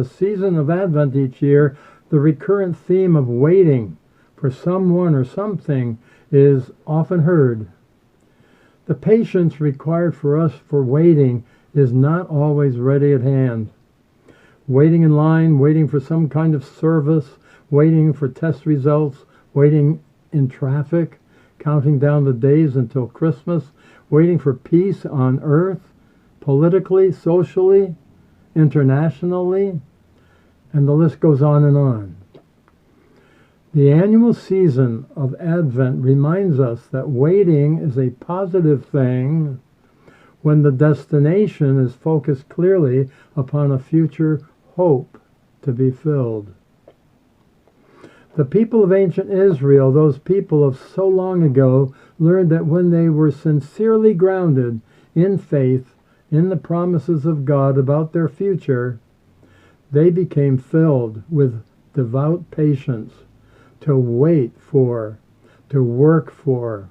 the season of Advent each year, the recurrent theme of waiting for someone or something is often heard. The patience required for us for waiting is not always ready at hand. Waiting in line, waiting for some kind of service, waiting for test results, waiting in traffic, counting down the days until Christmas, waiting for peace on earth, politically, socially, internationally, and the list goes on and on. The annual season of Advent reminds us that waiting is a positive thing when the destination is focused clearly upon a future hope to be filled. The people of ancient Israel, those people of so long ago, learned that when they were sincerely grounded in faith in the promises of God about their future, they became filled with devout patience to wait for, to work for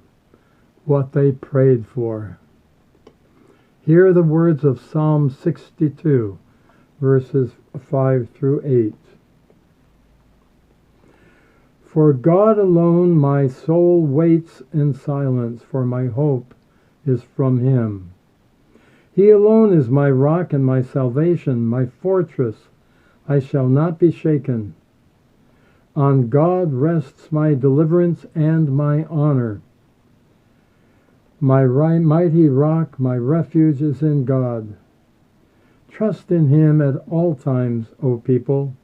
what they prayed for. Here are the words of Psalm 62, verses 5 through 8. For God alone my soul waits in silence, for my hope is from him. He alone is my rock and my salvation, my fortress. I shall not be shaken. On God rests my deliverance and my honor. My mighty rock, my refuge is in God. Trust in him at all times, O people.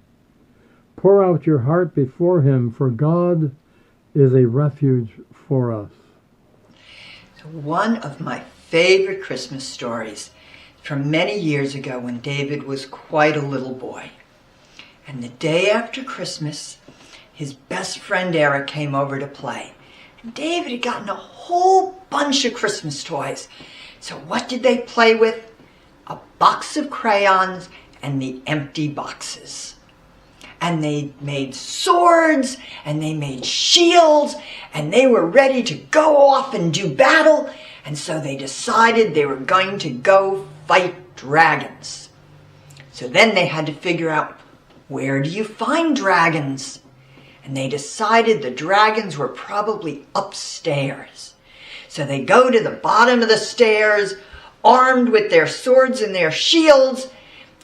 Pour out your heart before him, for God is a refuge for us. One of my favorite Christmas stories from many years ago when David was quite a little boy. And the day after Christmas, his best friend Eric came over to play. And David had gotten a whole bunch of Christmas toys. So what did they play with? A box of crayons and the empty boxes. And they made swords, and they made shields, and they were ready to go off and do battle. And so they decided they were going to go fight dragons. So then they had to figure out, where do you find dragons? And they decided the dragons were probably upstairs. So they go to the bottom of the stairs, armed with their swords and their shields,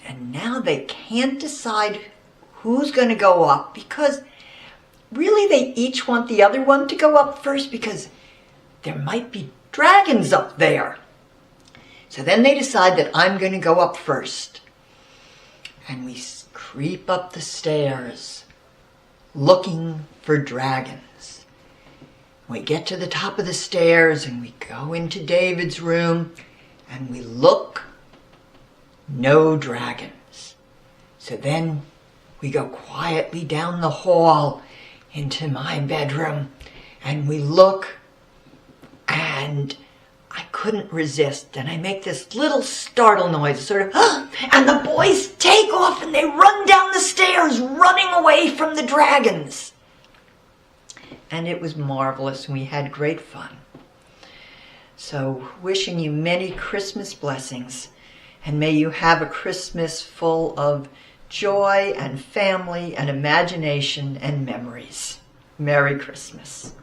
and now they can't decide who's going to go up, because really they each want the other one to go up first, because there might be dragons up there. So then they decide that I'm going to go up first. And we creep up the stairs looking for dragons. We get to the top of the stairs and we go into David's room and we look, no dragons. So then we go quietly down the hall into my bedroom and we look, and I couldn't resist, and I make this little startle noise, sort of, and the boys take off and they run down the stairs, running away from the dragons. And it was marvelous, and we had great fun. So, wishing you many Christmas blessings, and may you have a Christmas full of joy and family and imagination and memories. Merry Christmas.